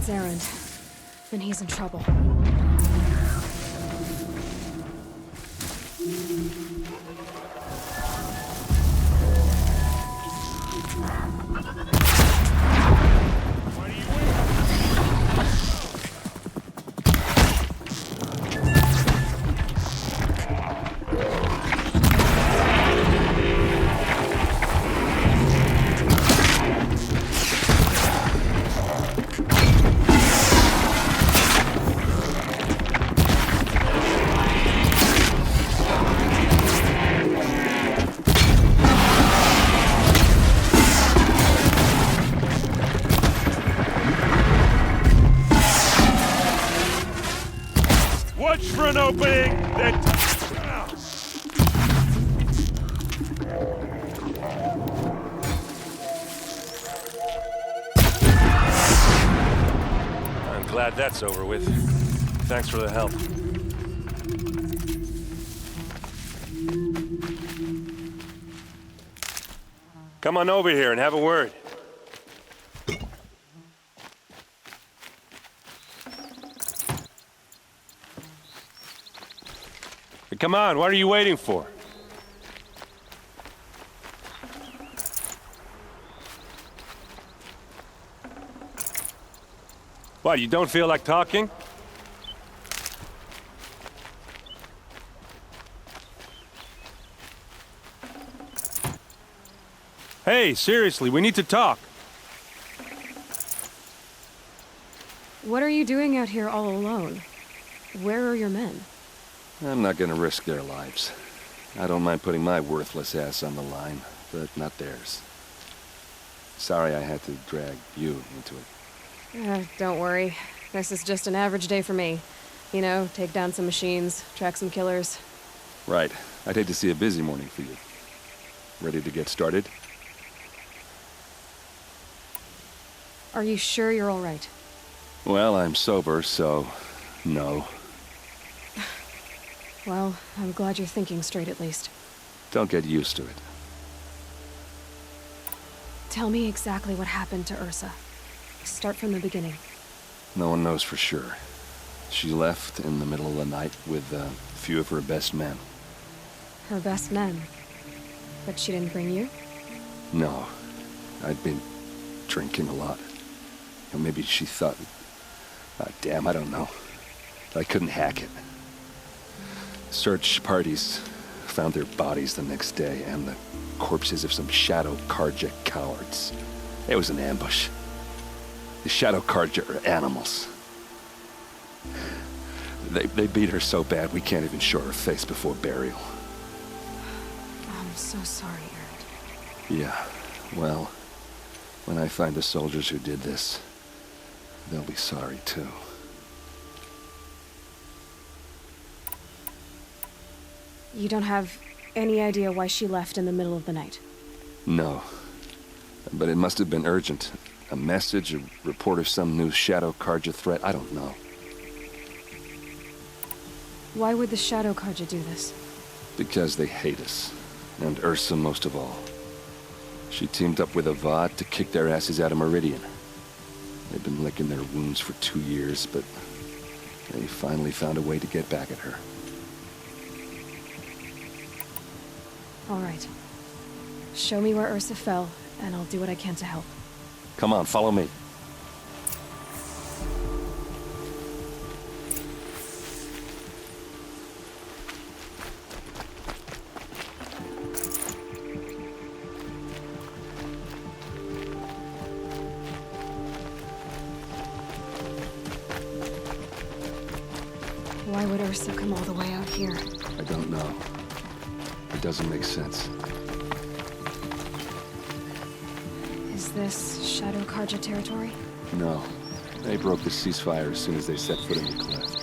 his errand, then he's in trouble. Watch for an opening, then... I'm glad that's over with. Thanks for the help. Come on over here and have a word. Come on, what are you waiting for? What, you don't feel like talking? Hey, seriously, we need to talk. What are you doing out here all alone? Where are your men? I'm not gonna risk their lives. I don't mind putting my worthless ass on the line, but not theirs. Sorry I had to drag you into it. Don't worry. This is just an average day for me. You know, take down some machines, track some killers. Right. I'd hate to see a busy morning for you. Ready to get started? Are you sure you're all right? Well, I'm sober, so... no. Well, I'm glad you're thinking straight at least. Don't get used to it. Tell me exactly what happened to Ersa. Start from the beginning. No one knows for sure. She left in the middle of the night with a few of her best men. Her best men? But she didn't bring you? No. I'd been drinking a lot. Or maybe she thought... damn, I don't know. I couldn't hack it. Search parties found their bodies the next day, and the corpses of some Shadow Karja cowards. It was an ambush. The Shadow Karja are animals. They beat her so bad we can't even show her face before burial. I'm so sorry, Erd. Yeah, well, when I find the soldiers who did this, they'll be sorry too. You don't have any idea why she left in the middle of the night? No. But it must have been urgent. A message, a report of some new Shadow Karja threat, I don't know. Why would the Shadow Karja do this? Because they hate us. And Ersa most of all. She teamed up with Avad to kick their asses out of Meridian. They've been licking their wounds for 2 years, but they finally found a way to get back at her. All right. Show me where Ersa fell, and I'll do what I can to help. Come on, follow me. Why would Ersa come all the way out here? I don't know. It doesn't make sense. Is this Shadow Karja territory? No. They broke the ceasefire as soon as they set foot in the cleft.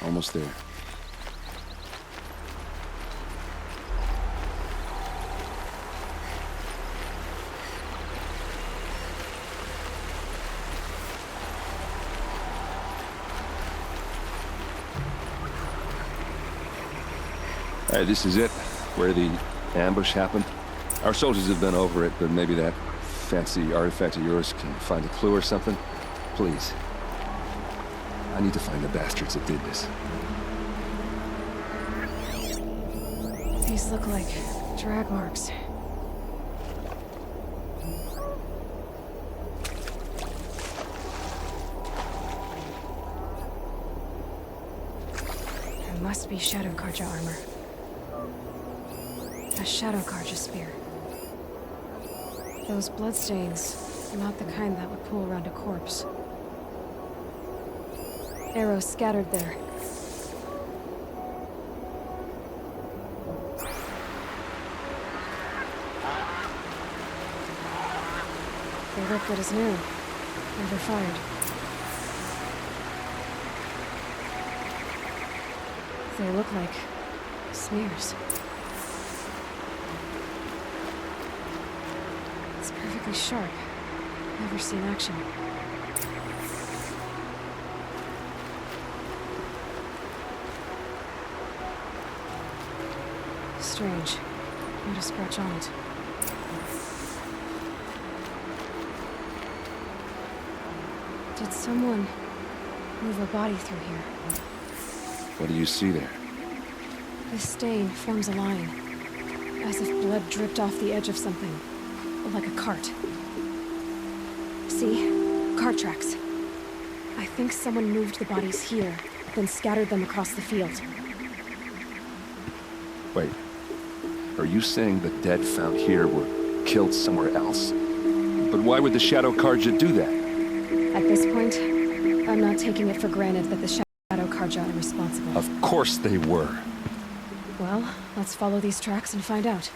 Almost there. Hey, this is it? Where the ambush happened? Our soldiers have been over it, but maybe that fancy artifact of yours can find a clue or something? Please. I need to find the bastards that did this. These look like drag marks. There must be Shadow Karja armor. A Shadow Karja spear. Those bloodstains are not the kind that would pool around a corpse. Arrows scattered there. They look good as new. Never fired. They look like smears. It's perfectly sharp. Never seen action. Strange. Not a scratch on it. Did someone move a body through here? What do you see there? This stain forms a line, as if blood dripped off the edge of something, like a cart. See? Cart tracks. I think someone moved the bodies here, then scattered them across the field. Wait. Are you saying the dead found here were killed somewhere else? But why would the Shadow Karja do that? At this point, I'm not taking it for granted that the Shadow Karja are responsible. Of course they were. Well, let's follow these tracks and find out.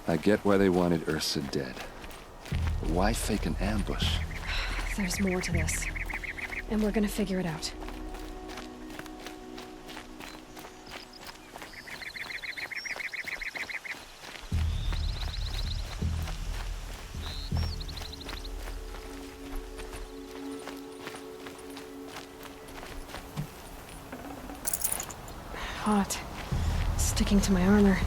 I get why they wanted Ersa dead. But why fake an ambush? There's more to this. And we're gonna figure it out. Hot. Sticking to my armor.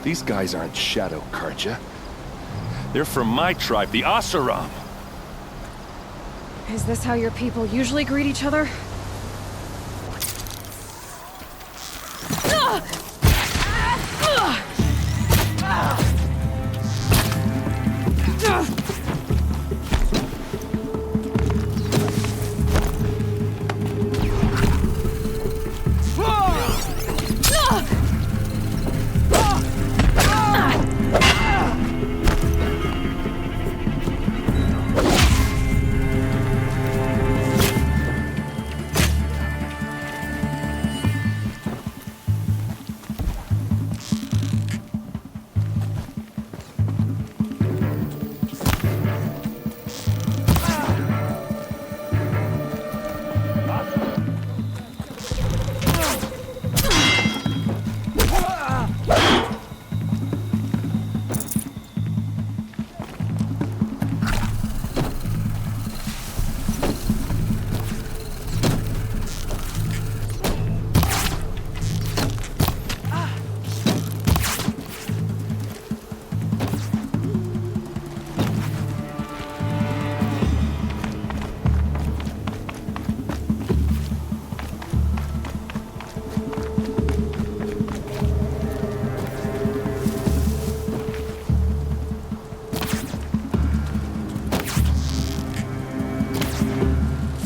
These guys aren't Shadow Karja. They're from my tribe, the Oseram. Is this how your people usually greet each other?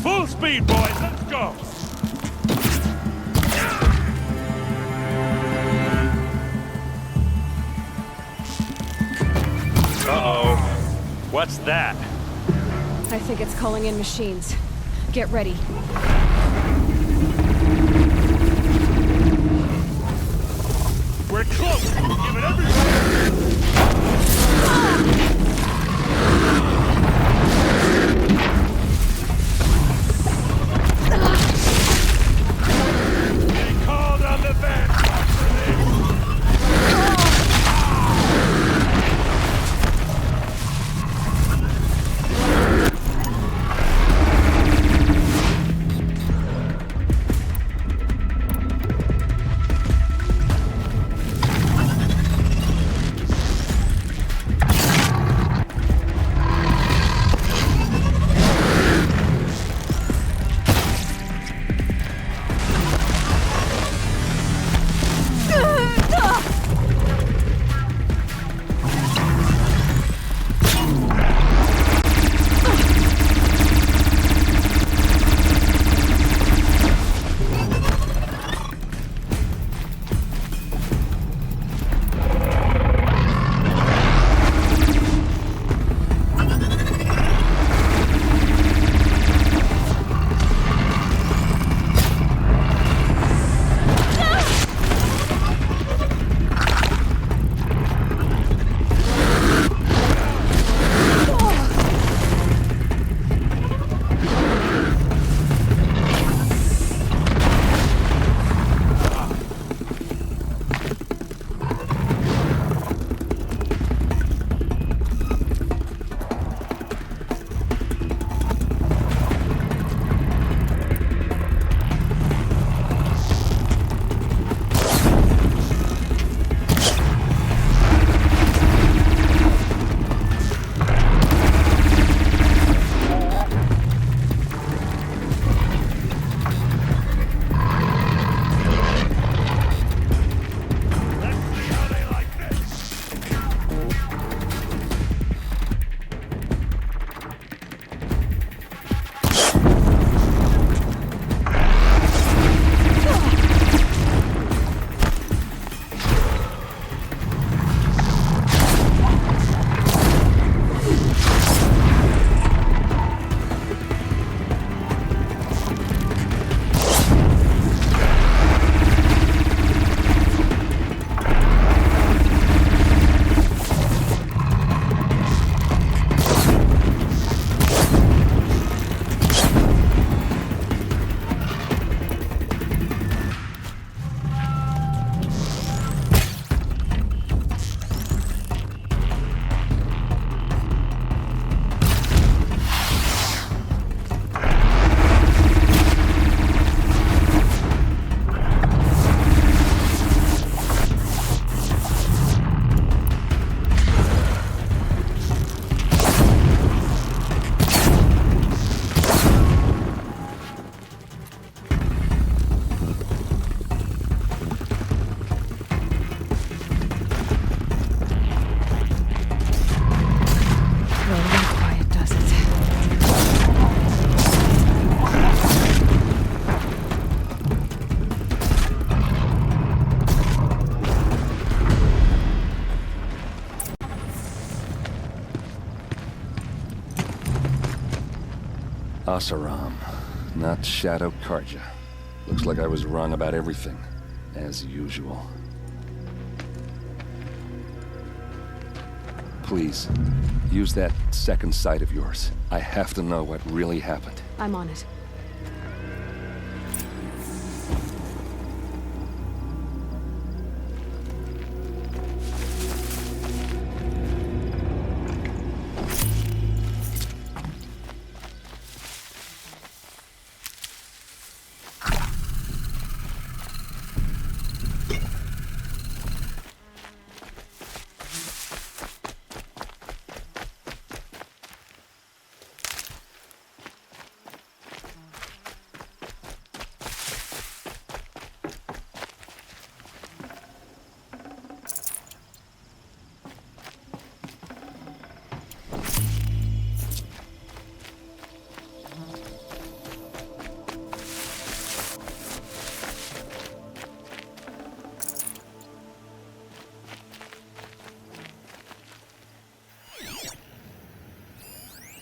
Full speed, boys. Let's go. Uh-oh. What's that? I think it's calling in machines. Get ready. We're close. Give it everything. They called on the Vanguard for this. Asaram, not Shadow Karja. Looks like I was wrong about everything, as usual. Please, use that second sight of yours. I have to know what really happened. I'm on it.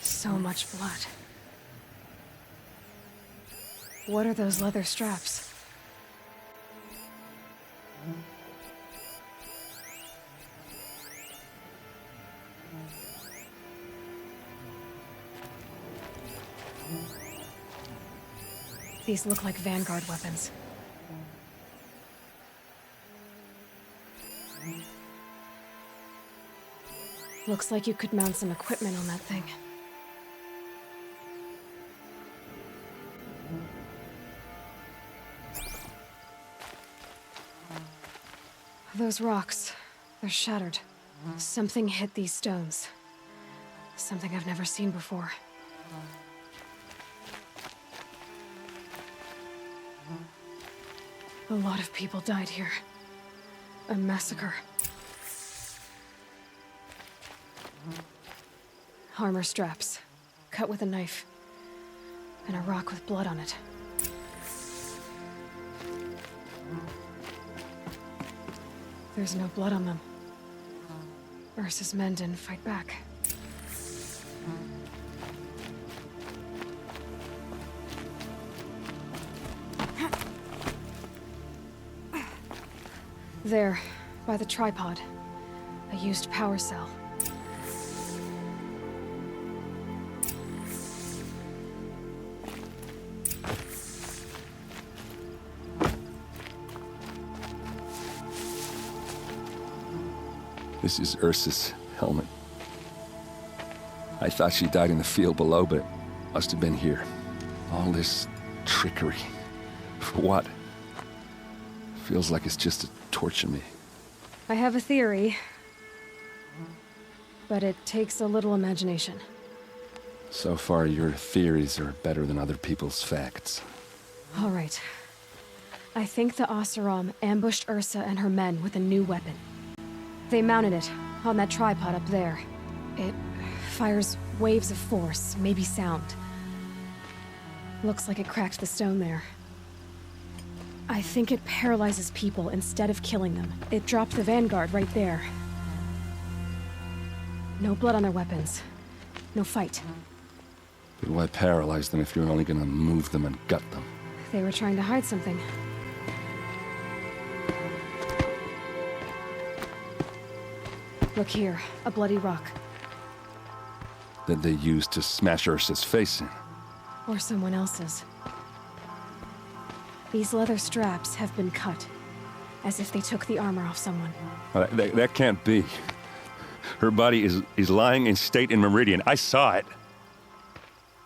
So much blood. What are those leather straps? These look like Vanguard weapons. Looks like you could mount some equipment on that thing. Those rocks, they're shattered. Something hit these stones. Something I've never seen before. A lot of people died here. A massacre. Armor straps, cut with a knife, and a rock with blood on it. There's no blood on them. Ersa's men didn't fight back. There, by the tripod. A used power cell. This is Ersa's helmet. I thought she died in the field below, but must have been here. All this trickery. For what? Feels like it's just to torture me. I have a theory, but it takes a little imagination. So far, your theories are better than other people's facts. All right. I think the Oseram ambushed Ersa and her men with a new weapon. They mounted it on that tripod up there. It fires waves of force, maybe sound. Looks like it cracked the stone there. I think it paralyzes people instead of killing them. It dropped the Vanguard right there. No blood on their weapons. No fight. But why paralyze them if you're only gonna move them and gut them? They were trying to hide something. Look here, a bloody rock. That they used to smash Ursa's face in. Or someone else's. These leather straps have been cut, as if they took the armor off someone. That can't be. Her body is lying in state in Meridian. I saw it.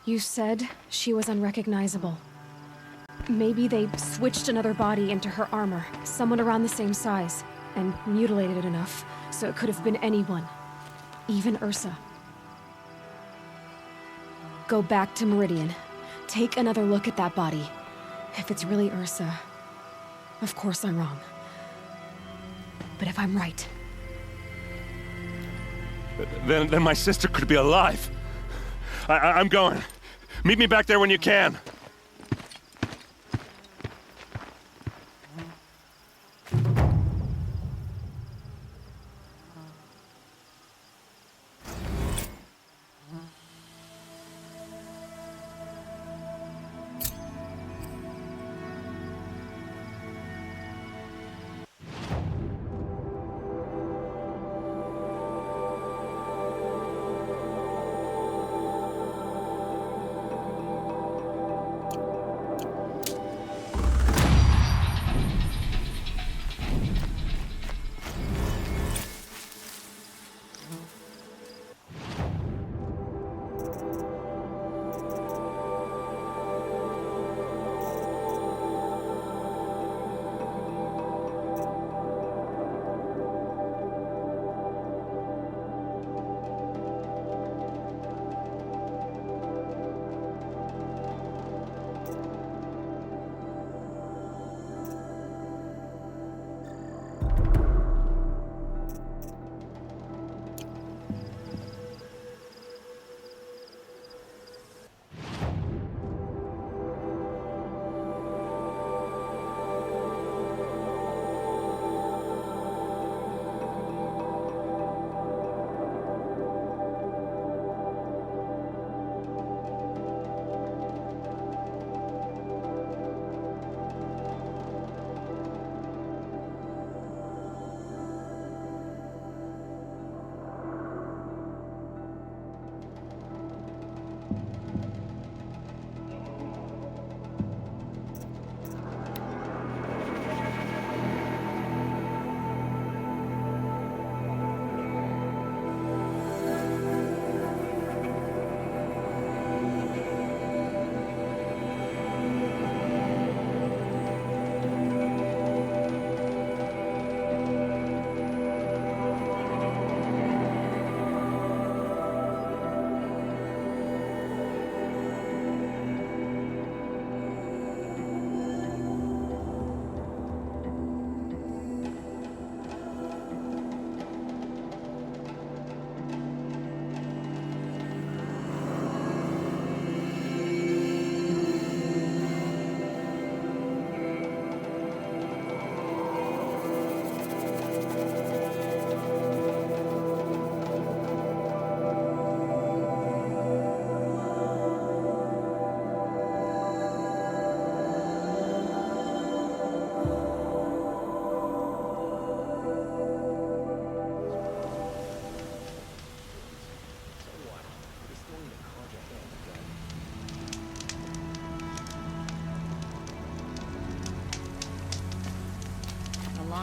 You said she was unrecognizable. Maybe they switched another body into her armor, someone around the same size, and mutilated it enough so it could have been anyone. Even Ersa. Go back to Meridian. Take another look at that body. If it's really Ersa, of course I'm wrong. But if I'm right... Then my sister could be alive. I'm going. Meet me back there when you can.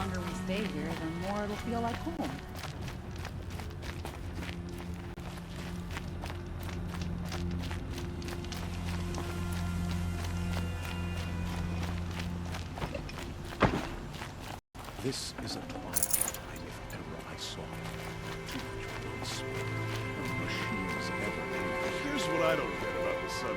longer we stay here, the more it'll feel like home. This is a quiet night if ever I saw it. Too much blood smoke. No machines ever. Here's what I don't get about the sun.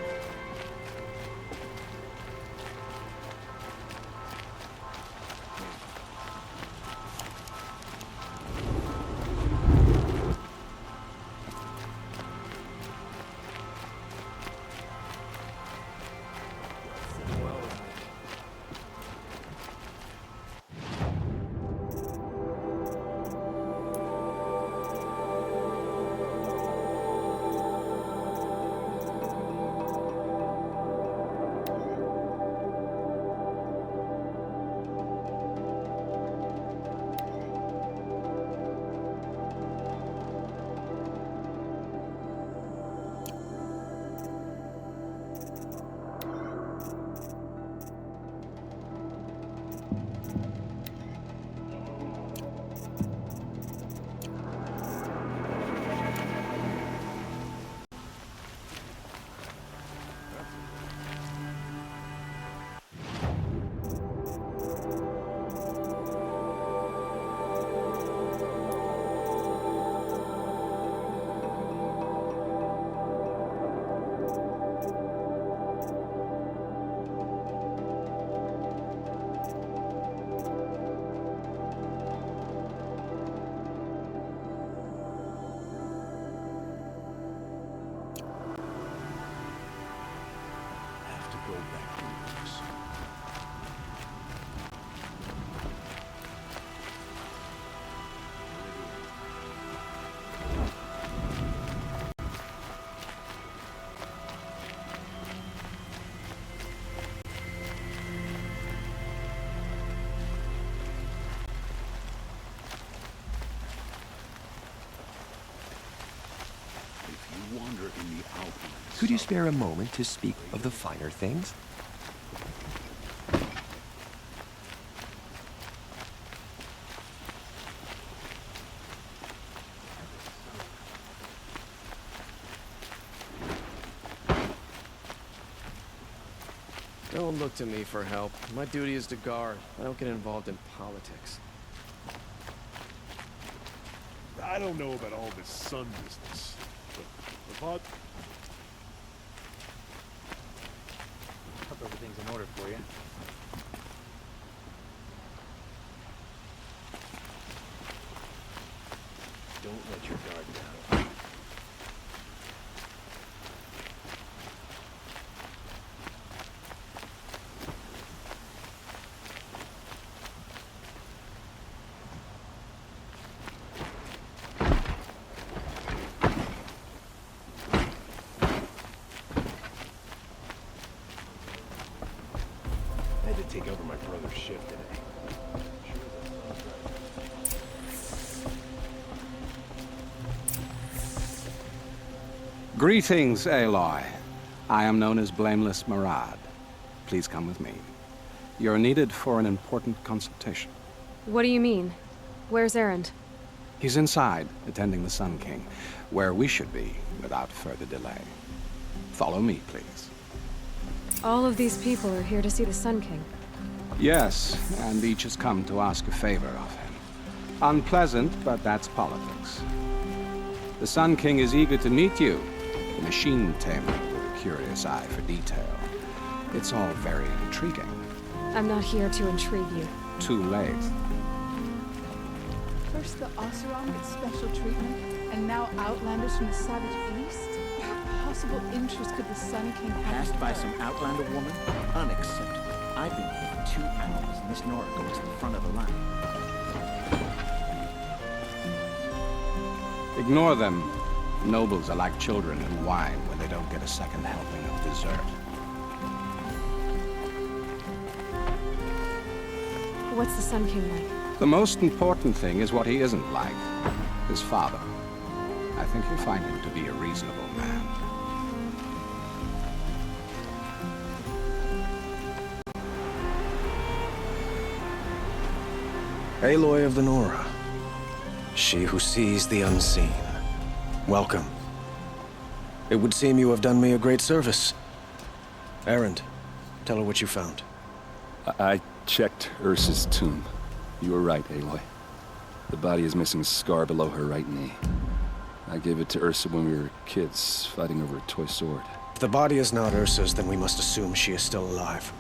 Go back to works. If you wander in the outlands, Could you spare a moment to speak of the finer things? Don't look to me for help. My duty is to guard. I don't get involved in politics. I don't know about all this sun business, but about Hope everything's in order for you. don't let your guard down. I had to take over my brother's shift today. Greetings, Aloy. I am known as Blameless Marad. Please come with me. You're needed for an important consultation. What do you mean? Where's Erend? He's inside, attending the Sun King, where we should be without further delay. Follow me, please. All of these people are here to see the Sun King. Yes, and each has come to ask a favor of him. Unpleasant, but that's politics. The Sun King is eager to meet you, a machine tamer with a curious eye for detail. It's all very intriguing. I'm not here to intrigue you. Too late. First the Oseram gets special treatment, and now Outlanders from the Savage East? What possible interest could the Sun King have? Passed by some Outlander woman? Unacceptable. I've been here 2 hours, and this Noriko is the front of the line. Ignore them. Nobles are like children in wine when they don't get a second helping of dessert. What's the Sun King like? The most important thing is what he isn't like. His father. I think you'll find him to be a reasonable man. Aloy of the Nora. She who sees the unseen. Welcome. It would seem you have done me a great service. Erend, tell her what you found. I checked Ersa's tomb. You were right, Aloy. The body is missing a scar below her right knee. I gave it to Ersa when we were kids, fighting over a toy sword. If the body is not Ursa's, then we must assume she is still alive.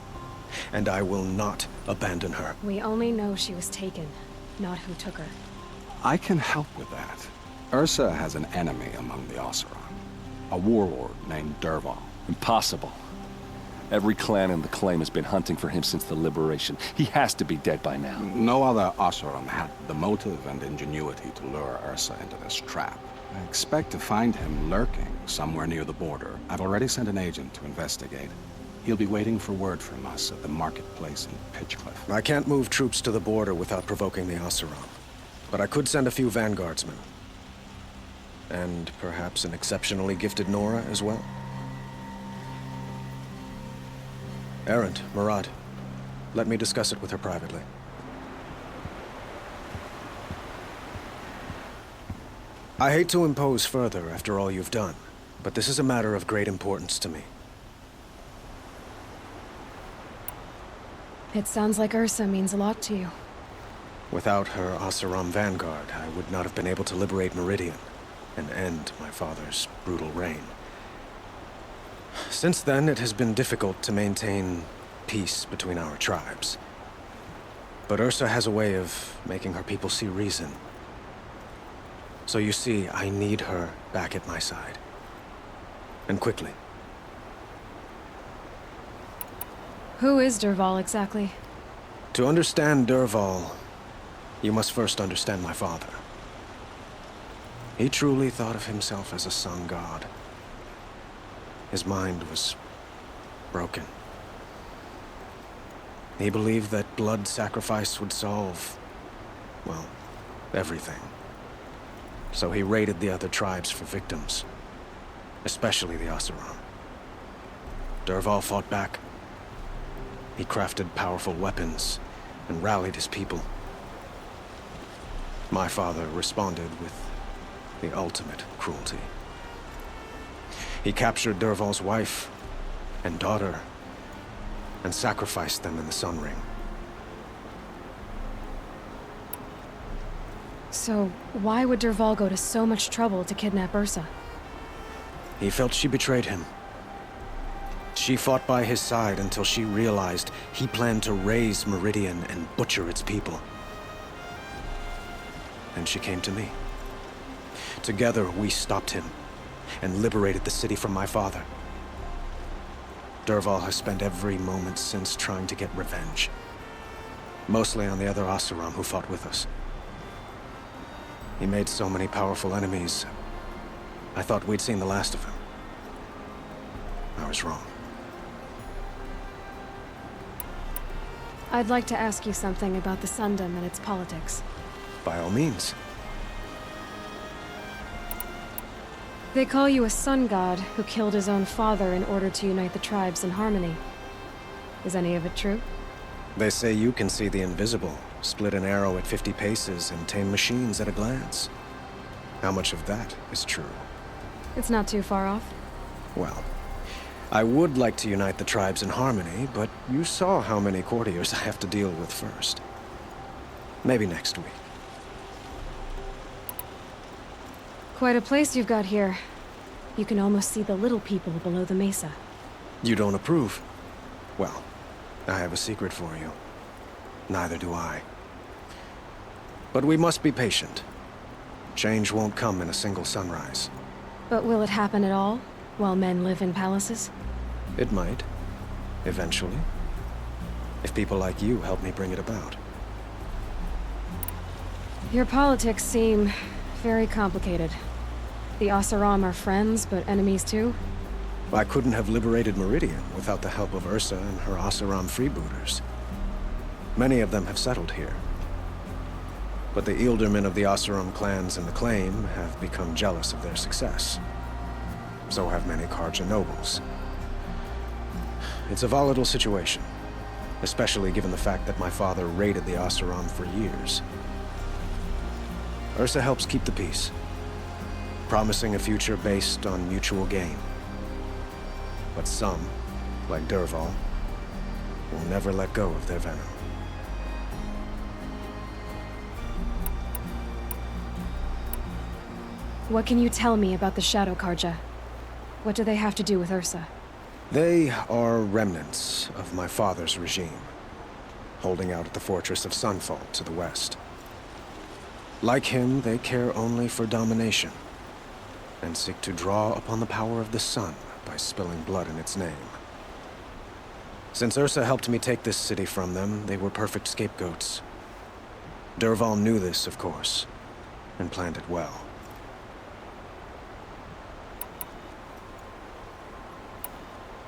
And I will not abandon her. We only know she was taken, not who took her. I can help with that. Ersa has an enemy among the Oseram. A warlord named Dervahl. Impossible. Every clan in the claim has been hunting for him since the liberation. He has to be dead by now. No other Oseram had the motive and ingenuity to lure Ersa into this trap. I expect to find him lurking somewhere near the border. I've already sent an agent to investigate. He'll be waiting for word from us at the marketplace in Pitchcliff. I can't move troops to the border without provoking the Oseram. But I could send a few vanguardsmen. And perhaps an exceptionally gifted Nora as well. Erend, Murad, let me discuss it with her privately. I hate to impose further after all you've done, but this is a matter of great importance to me. It sounds like Ersa means a lot to you. Without her Oseram vanguard, I would not have been able to liberate Meridian and end my father's brutal reign. Since then, it has been difficult to maintain peace between our tribes. But Ersa has a way of making her people see reason. So you see, I need her back at my side. And quickly. Who is Dervahl exactly? To understand Dervahl, you must first understand my father. He truly thought of himself as a sun god. His mind was broken. He believed that blood sacrifice would solve, well, everything. So he raided the other tribes for victims, especially the Oseram. Dervahl fought back. He crafted powerful weapons and rallied his people. My father responded with the ultimate cruelty. He captured Dervahl's wife and daughter and sacrificed them in the Sun Ring. So, why would Dervahl go to so much trouble to kidnap Ersa? He felt she betrayed him. She fought by his side until she realized he planned to raise Meridian and butcher its people. And she came to me. Together, we stopped him and liberated the city from my father. Dervahl has spent every moment since trying to get revenge. Mostly on the other Oseram who fought with us. He made so many powerful enemies, I thought we'd seen the last of him. I was wrong. I'd like to ask you something about the Sundom and its politics. By all means. They call you a sun god who killed his own father in order to unite the tribes in harmony. Is any of it true? They say you can see the invisible, split an arrow at 50 paces, and tame machines at a glance. How much of that is true? It's not too far off. Well, I would like to unite the tribes in harmony, but you saw how many courtiers I have to deal with first. Maybe next week. Quite a place you've got here. You can almost see the little people below the mesa. You don't approve? Well, I have a secret for you. Neither do I. But we must be patient. Change won't come in a single sunrise. But will it happen at all, while men live in palaces? It might. Eventually. If people like you help me bring it about. Your politics seem very complicated. The Oseram are friends, but enemies too? I couldn't have liberated Meridian without the help of Ersa and her Oseram freebooters. Many of them have settled here. But the Ealdormen of the Oseram clans in the claim have become jealous of their success. So have many Karja nobles. It's a volatile situation. especially given the fact that my father raided the Oseram for years. Ersa helps keep the peace, promising a future based on mutual gain. But some, like Dervahl, will never let go of their venom. What can you tell me about the Shadow Karja? What do they have to do with Ersa? They are remnants of my father's regime, holding out at the fortress of Sunfall to the west. Like him, they care only for domination, and seek to draw upon the power of the sun by spilling blood in its name. Since Ersa helped me take this city from them, they were perfect scapegoats. Dervahl knew this, of course, and planned it well.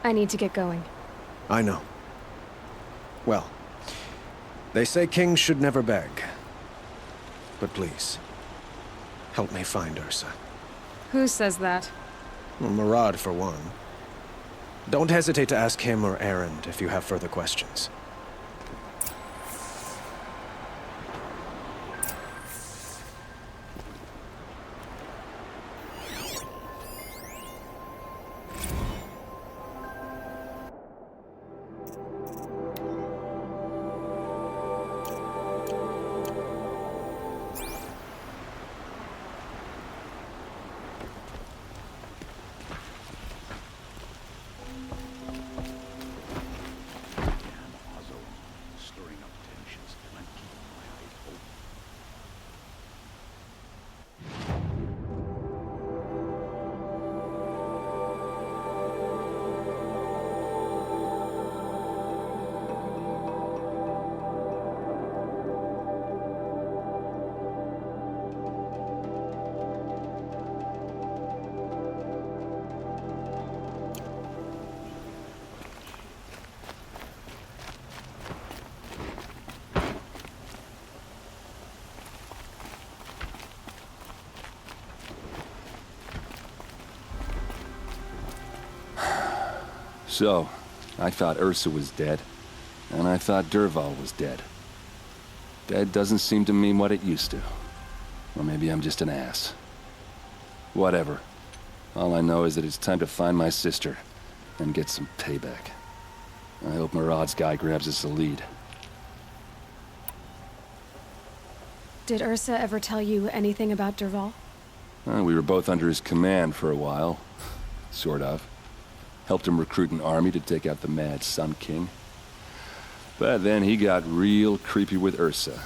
I need to get going. I know. Well, they say kings should never beg. But please, help me find Ersa. Who says that? Well, Murad, for one. Don't hesitate to ask him or Erend if you have further questions. Stirring up tensions, and I'm keeping my eyes open. So, I thought Ersa was dead, and I thought Dervahl was dead. Dead doesn't seem to mean what it used to. Or maybe I'm just an ass. Whatever. All I know is that it's time to find my sister and get some payback. I hope Murad's guy grabs us a lead. Did Ersa ever tell you anything about Dervahl? We were both under his command for a while. Sort of. Helped him recruit an army to take out the Mad Sun King. But then he got real creepy with Ersa.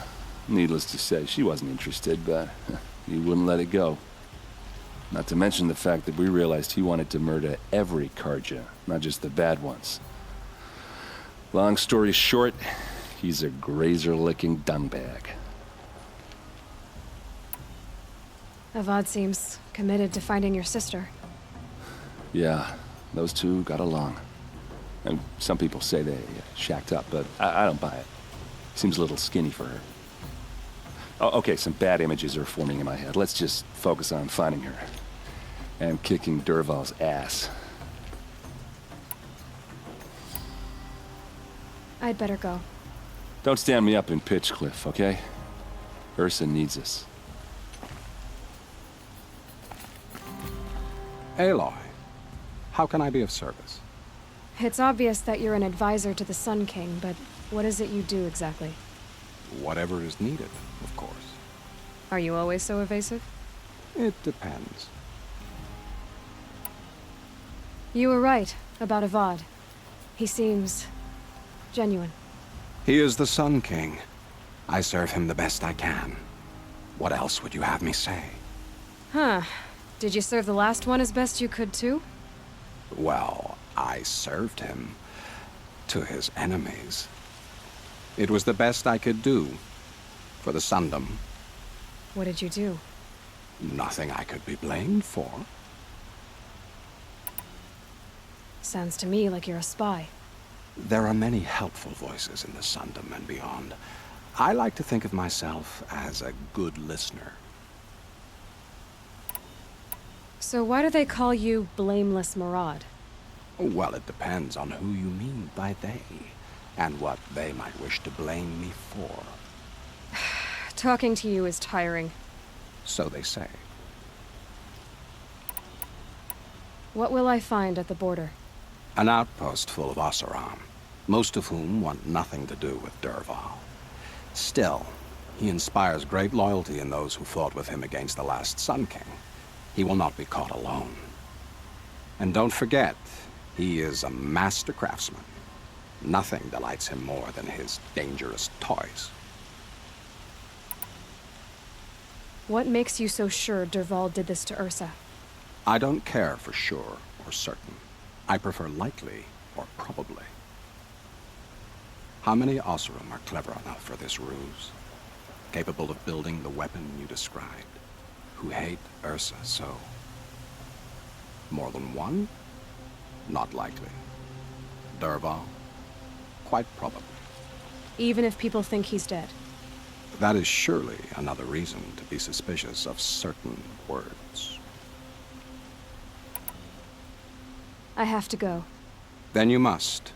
Needless to say, she wasn't interested, but he wouldn't let it go. Not to mention the fact that we realized he wanted to murder every Karja, not just the bad ones. Long story short, he's a grazer-licking dungbag. Avad seems committed to finding your sister. Yeah, those two got along. And some people say they shacked up, but I don't buy it. Seems a little skinny for her. Oh, okay, some bad images are forming in my head. Let's just focus on finding her. And kicking Dervahl's ass. I'd better go. Don't stand me up in Pitchcliff, okay? Ersa needs us. Aloy, how can I be of service? It's obvious that you're an advisor to the Sun King, but what is it you do exactly? Whatever is needed, of course. Are you always so evasive? It depends. You were right about Avad. He seems genuine. He is the Sun King. I serve him the best I can. What else would you have me say? Huh. Did you serve the last one as best you could, too? Well, I served him to his enemies. It was the best I could do for the Sundom. What did you do? Nothing I could be blamed for. Sounds to me like you're a spy. There are many helpful voices in the Sundom and beyond. I like to think of myself as a good listener. So why do they call you Blameless Murad? Well, it depends on who you mean by they. and what they might wish to blame me for. Talking to you is tiring. So they say. What will I find at the border? An outpost full of Oseram, most of whom want nothing to do with Dervahl. Still, he inspires great loyalty in those who fought with him against the last Sun King. He will not be caught alone. And don't forget, he is a master craftsman. Nothing delights him more than his dangerous toys. What makes you so sure Dervahl did this to Ersa? I don't care for sure or certain. I prefer likely or probably. How many Oseram are clever enough for this ruse? Capable of building the weapon you described? Who hate Ersa so? More than one? Not likely. Dervahl? Quite probably. Even if people think he's dead? That is surely another reason to be suspicious of certain words. I have to go. Then you must.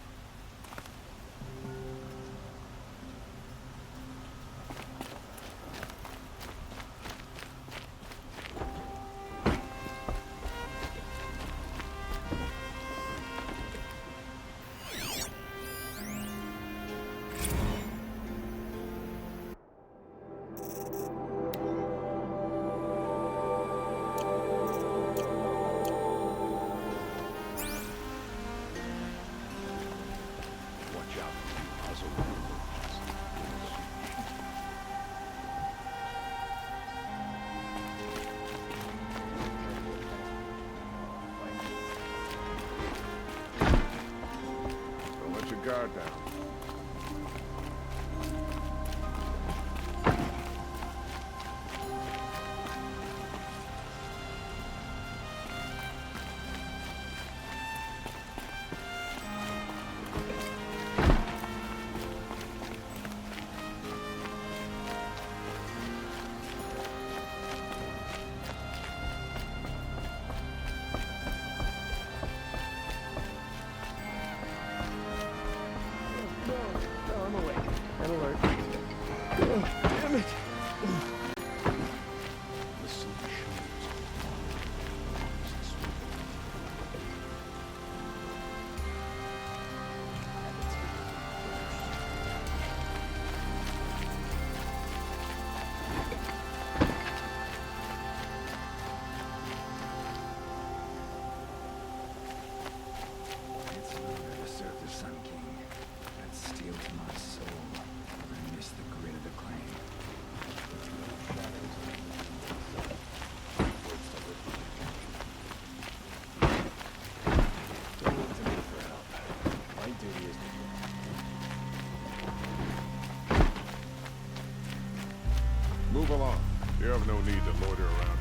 Guard down. Move along. You have no need to loiter around.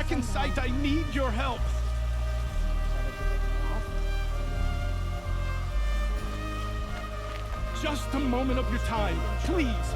back in sight. I need your help. Just a moment of your time, please.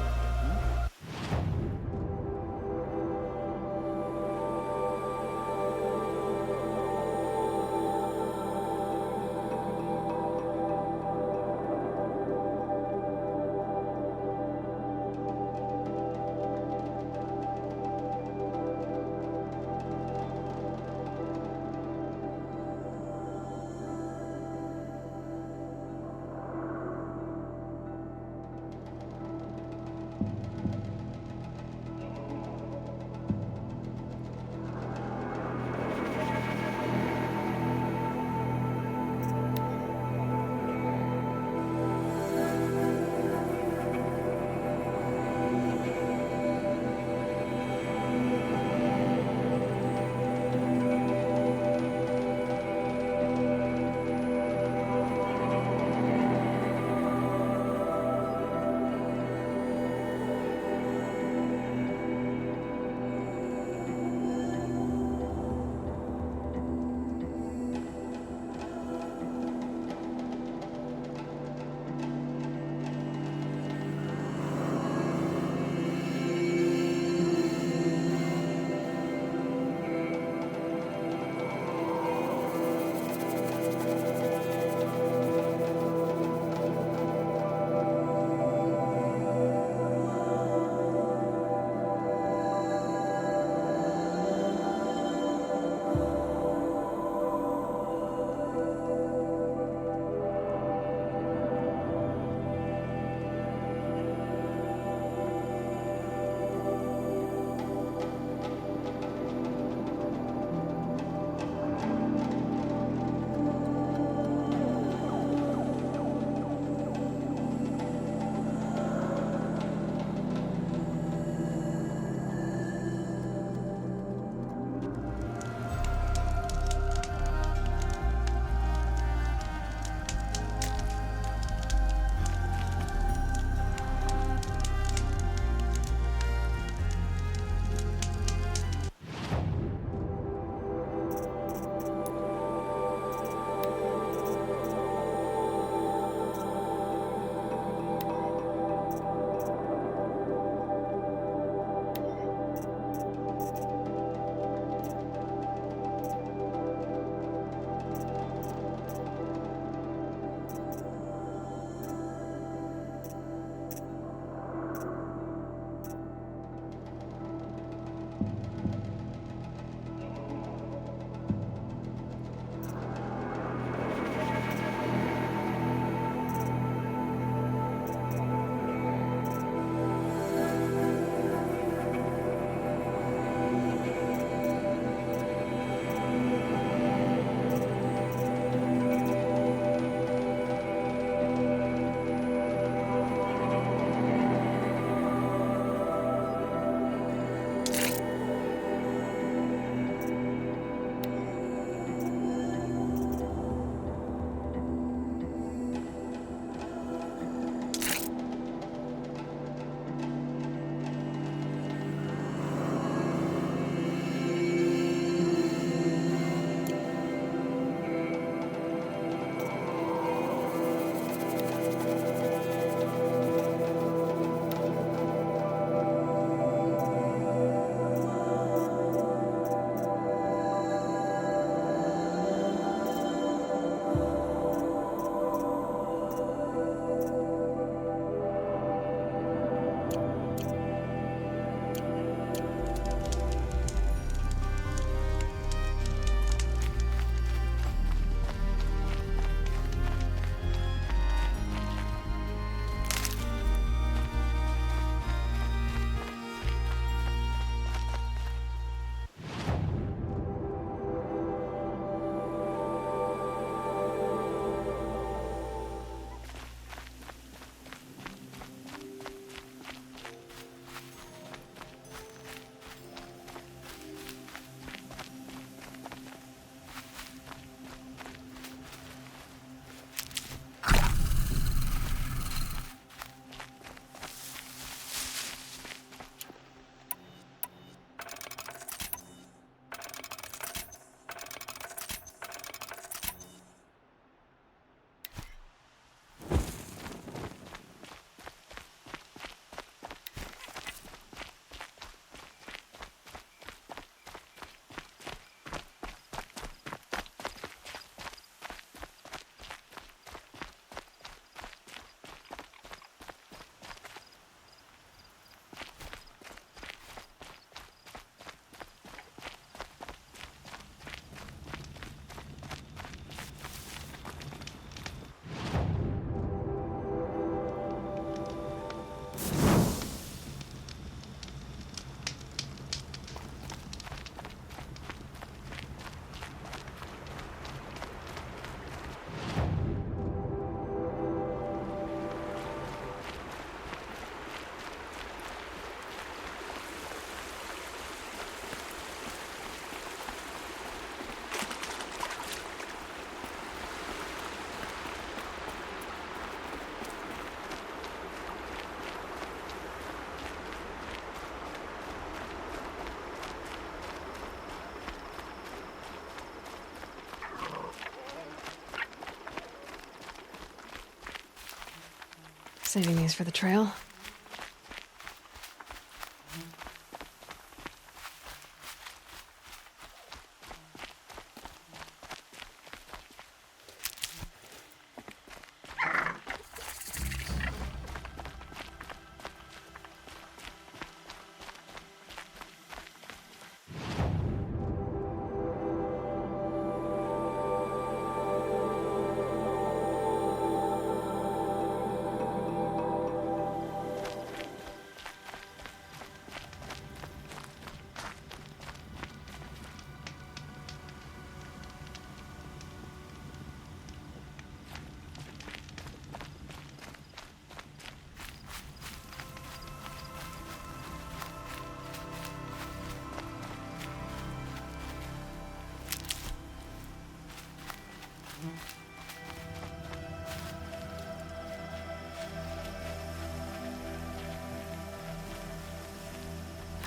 Saving these for the trail.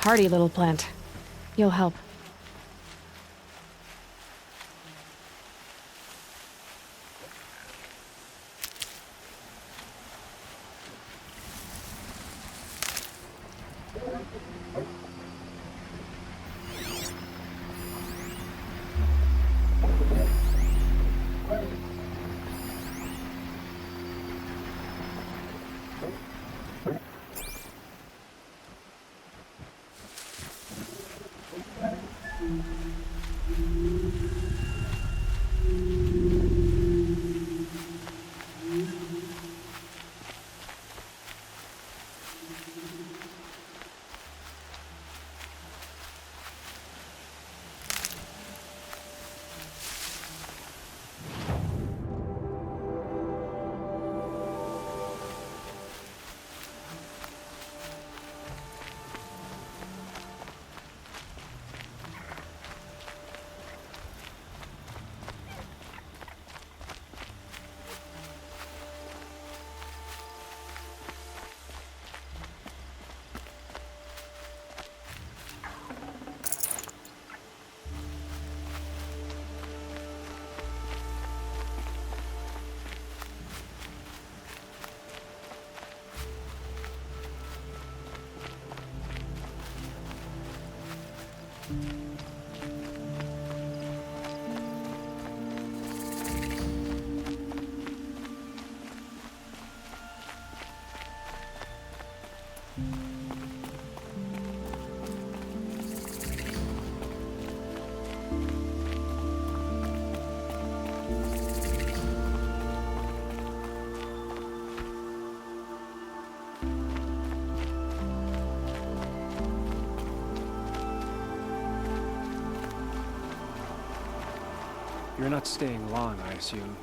Hardy little plant. You'll help. You're not staying long, I assume.